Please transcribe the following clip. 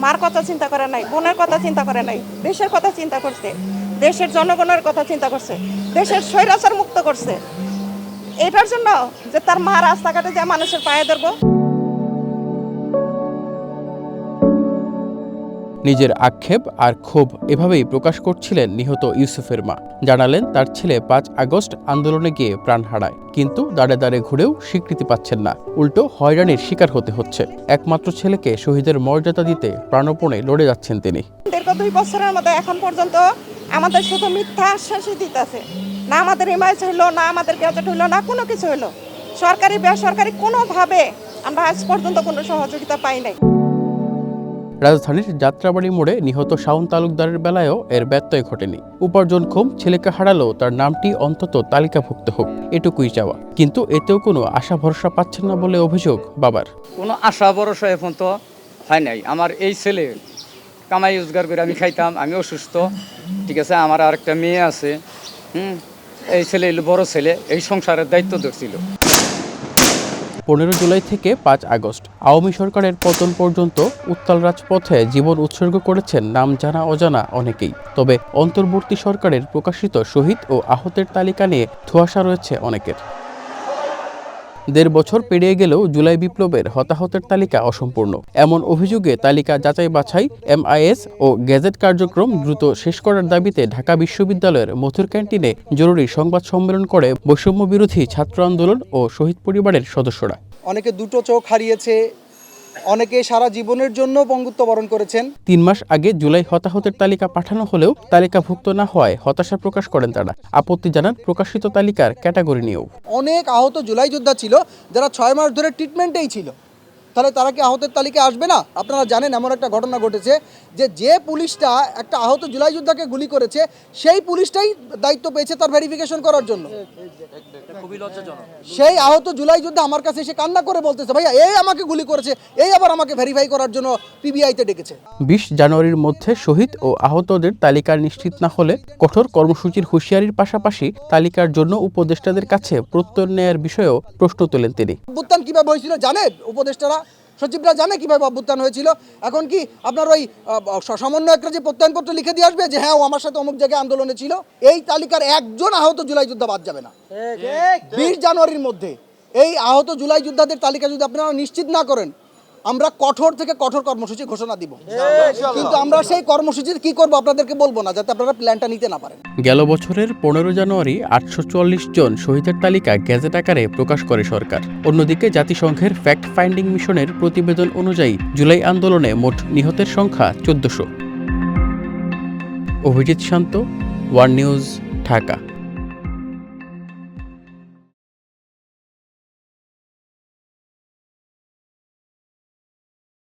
মার কথা চিন্তা করে নাই, বোনের কথা চিন্তা করে নাই, দেশের কথা চিন্তা করছে, দেশের জনগণের কথা চিন্তা করছে, দেশের স্বৈরাচার মুক্ত করছে। এটার জন্য যে তার মা রাস্তাঘাটে যে মানুষের পায়ে ধরবো। নিজের আক্ষেপ আর ক্ষোভ এভাবেই প্রকাশ করছিলেন নিহত ইউসুফের মা। জানালেন তার ছেলে 5 আগস্ট আন্দোলনে গিয়ে প্রাণ হারায়, কিন্তু দাঁড়ে দাঁড়ে ঘুরেও স্বীকৃতি পাচ্ছেন না, উল্টো হয়রানির শিকার হতে হচ্ছে। একমাত্র ছেলেকে শহীদের মর্যাদা দিতে প্রাণপণে লড়ে যাচ্ছেন তিনি। দীর্ঘ 2 বছরের মধ্যে এখন পর্যন্ত আমাদের শুধু মিথ্যা আশ্বাসই দিতেছে। না আমাদের ইমাইজ হইলো, না আমাদের গ্যাজেট হইলো, না কোনো কিছু হইলো। সরকারি বেসরকারি কোনোভাবে আমরা আজ পর্যন্ত কোনো সহযোগিতা পাই নাই। রাজধানীর যাত্রাবাড়ি মোড়ে নিহত শাওন তালুকদারের বেলায়ও এর ব্যত্যয় ঘটেনি। উপার্জনক্ষম ছেলেকে হারালেও তার নামটি অন্তত তালিকাভুক্ত হোক, এটুকুই চাওয়া। কিন্তু এতেও কোনো আশা ভরসা পাচ্ছেন না বলে অভিযোগ বাবার। কোনো আশা ভরসা এখন তো হয় নাই। আমার এই ছেলে কামাই রোজগার করে আমি খাইতাম, আমি অসুস্থ, ঠিক আছে, আমার আর একটা মেয়ে আছে, এই ছেলে বড় ছেলে, এই সংসারের দায়িত্ব ধরছিল। 15 জুলাই থেকে 5 আগস্ট আওয়ামী সরকারের পতন পর্যন্ত উত্তাল রাজপথে জীবন উৎসর্গ করেছেন নাম জানা অজানা অনেকেই। তবে অন্তর্বর্তী সরকারের প্রকাশিত শহীদ ও আহতের তালিকা নিয়ে ধোঁয়াশা রয়েছে অনেকের। 1.5 বছর পেরিয়ে গেলেও জুলাই বিপ্লবের হতাহতের তালিকা অসম্পূর্ণ। এমন অভিযোগে তালিকা যাচাই বাছাই, MIS ও গেজেট কার্যক্রম দ্রুত শেষ করার দাবিতে ঢাকা বিশ্ববিদ্যালয়ের মথুর ক্যান্টিনে জরুরি সংবাদ সম্মেলন করে বৈষম্য বিরোধী ছাত্র আন্দোলন ও শহীদ পরিবারের সদস্যরা। অনেকে 2টো চোখ হারিয়েছে, অনেকে সারা জীবনের জন্য বঙ্গুত্ব বরণ করেছেন। 3 মাস আগে জুলাই হতাহতের তালিকা পাঠানো হলেও তালিকাভুক্ত না হওয়ায় হতাশা প্রকাশ করেন তারা। আপত্তি জানান প্রকাশিত তালিকার ক্যাটাগরি নিয়েও। অনেক আহত জুলাই যোদ্ধা ছিল যারা 6 মাস ধরে ট্রিটমেন্টেই ছিল, তাহলে তারা কি আহতের তালিকায় আসবে না? আপনারা জানেন এমন একটা ঘটনা ঘটেছে যে পুলিশটা একটা আহত জুলাই যোদ্ধাকে গুলি করেছে, সেই পুলিশটাই দায়িত্ব পেয়েছে তার ভেরিফিকেশন করার জন্য। সেই আহত জুলাই যোদ্ধা আমার কাছে এসে কান্না করে বলতেছে, ভাইয়া এই আমাকে গুলি করেছে, এই আবার আমাকে ভেরিফাই করার জন্য PBI-তে ডেকেছে। 20 জানুয়ারির মধ্যে শহীদ ও আহতদের তালিকা নিশ্চিত না হলে কঠোর কর্মসূচির হুঁশিয়ারির পাশাপাশি তালিকার জন্য উপদেষ্টাদের কাছে প্রত্যয় নেয়ার বিষয়েও প্রশ্ন তোলেন তিনি। অভ্যুত্থান কিভাবে হয়েছিল জানে উপদেষ্টারা, সচিবরা জানে কিভাবে অভ্যুত্থান হয়েছিল? এখন কি আপনার ওই সমন্বয়করা যে প্রত্যয়নপত্র লিখে দিয়ে আসবে যে হ্যাঁ ও আমার সাথে অমুক জায়গায় আন্দোলনে ছিল? এই তালিকার একজন আহত জুলাই যোদ্ধা বাদ যাবে না। 20 জানুয়ারির মধ্যে এই আহত জুলাই যোদ্ধাদের তালিকা যদি আপনারা নিশ্চিত না করেন, আমরা কঠোর থেকে কঠোর কর্মসূচি ঘোষণা দিব। কিন্তু আমরা সেই কর্মসূচির কি করব আপনাদেরকে বলবো না, যাতে আপনারা প্ল্যানটা নিতে না পারেন। গেল বছরের 15 জানুয়ারি 844 জন শহীদের তালিকা গেজেট আকারে প্রকাশ করে সরকার। অন্যদিকে জাতিসংঘের ফ্যাক্ট ফাইন্ডিং মিশনের প্রতিবেদন অনুযায়ী জুলাই আন্দোলনে মোট নিহতের সংখ্যা 1400। অভিজিৎ শান্ত, ওয়ান নিউজ, ঢাকা।